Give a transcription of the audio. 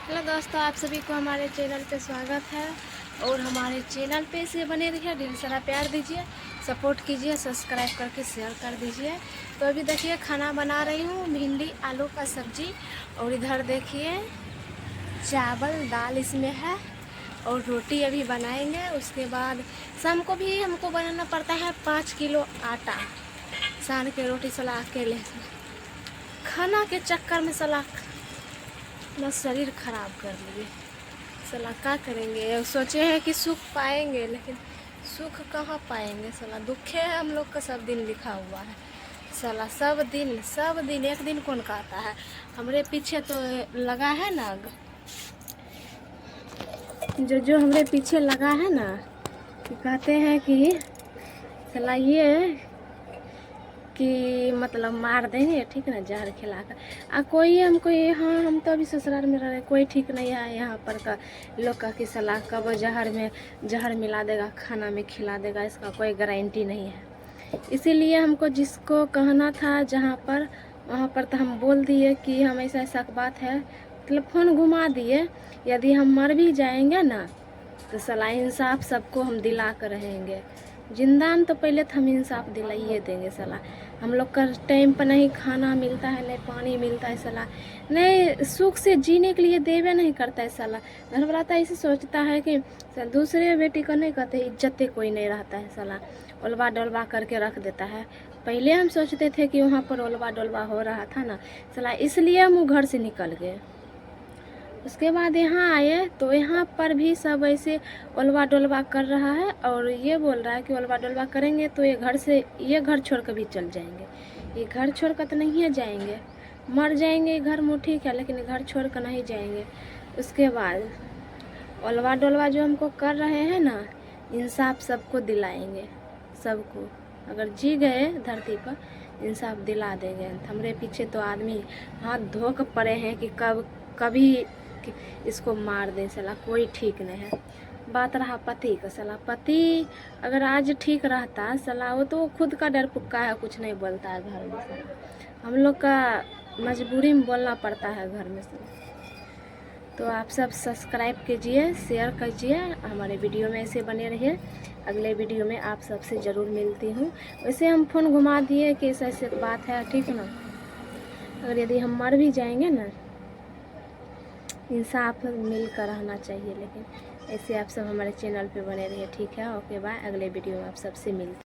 Hello दोस्तों, आप सभी को हमारे चैनल पे स्वागत है। और हमारे चैनल पे से बने रहिए, ढेर सारा प्यार दीजिए, सपोर्ट कीजिए, सब्सक्राइब करके शेयर कर दीजिए। तो अभी देखिए खाना बना रही हूँ, भिंडी आलू का सब्जी। और इधर देखिए चावल दाल इसमें है और रोटी अभी बनाएंगे। उसके बाद शाम को भी हमको बनाना पड़ता है 5 किलो आटा। सान के रोटी सलाह अकेले खाना के चक्कर में सलाह अपना शरीर खराब कर लिए। सला क्या करेंगे, सोचे हैं कि सुख पाएंगे, लेकिन सुख कहाँ पाएंगे। सला दुखे है हम लोग का, सब दिन लिखा हुआ है। सला सब दिन एक दिन कौन कहता है। हमरे पीछे तो लगा है ना, जो हमरे पीछे लगा है ना, कि कहते हैं कि सला ये कि मतलब मार देंगे, ठीक ना, जहर खिलाकर। कोई हमको हाँ, हम तो अभी ससुराल में रह रहे, कोई ठीक नहीं है यहाँ पर का लोग का कि सलाह कब जहर मिला देगा, खाना में खिला देगा, इसका कोई गारंटी नहीं है। इसीलिए हमको जिसको कहना था जहाँ पर, वहाँ पर तो हम बोल दिए कि हम ऐसा बात है, मतलब फ़ोन घुमा दिए। यदि हम मर भी जाएंगे ना तो सलाह इंसाफ सबको हम दिला कर रहेंगे। जिंदान तो पहले तो हम इंसाफ दिलाइए देंगे। सलाह हम लोग का टाइम पर नहीं खाना मिलता है, नहीं पानी मिलता है, सलाह नहीं सुख से जीने के लिए देवे नहीं करता है। सलाह घर वाला तो ऐसे सोचता है कि दूसरे बेटी को नहीं कहते, इज्जत कोई नहीं रहता है। सलाह उलवा डोलवा करके रख देता है। पहले हम सोचते थे कि वहाँ पर उलवा डोलवा हो रहा था ना, सलाह इसलिए हम घर से निकल गए। उसके बाद यहाँ आए तो यहाँ पर भी सब ऐसे उलवा डोलवा कर रहा है और ये बोल रहा है कि उलवा डोलवा करेंगे तो ये घर छोड़ कर भी चल जाएंगे। ये घर छोड़ कर तो नहीं जाएंगे, मर जाएंगे घर में ठीक है, लेकिन घर छोड़ कर नहीं जाएंगे। उसके बाद उलवा डोलवा जो हमको कर रहे हैं ना, इंसाफ सबको दिलाएंगे, सबको। अगर जी गए धरती पर इंसाफ दिला देंगे। हमारे पीछे तो आदमी हाथ धो कर पड़े हैं कि कभी कि इसको मार दें। सला कोई ठीक नहीं है। बात रहा पति का, सला पति अगर आज ठीक रहता सला, वो तो खुद का डर पुक्का है, कुछ नहीं बोलता है घर में। सला हम लोग का मजबूरी में बोलना पड़ता है घर में से। तो आप सब सब्सक्राइब कीजिए, शेयर कीजिए, हमारे वीडियो में ऐसे बने रहिए। अगले वीडियो में आप सबसे ज़रूर मिलती हूँ। वैसे हम फ़ोन घुमा दिए कि ऐसे बात है, ठीक ना। अगर यदि हम मर भी जाएंगे ना, इंसाफ मिल कर रहना चाहिए। लेकिन ऐसे आप सब हमारे चैनल पे बने रहिए, ठीक है। ओके बाय, अगले वीडियो में आप सबसे मिलते हैं।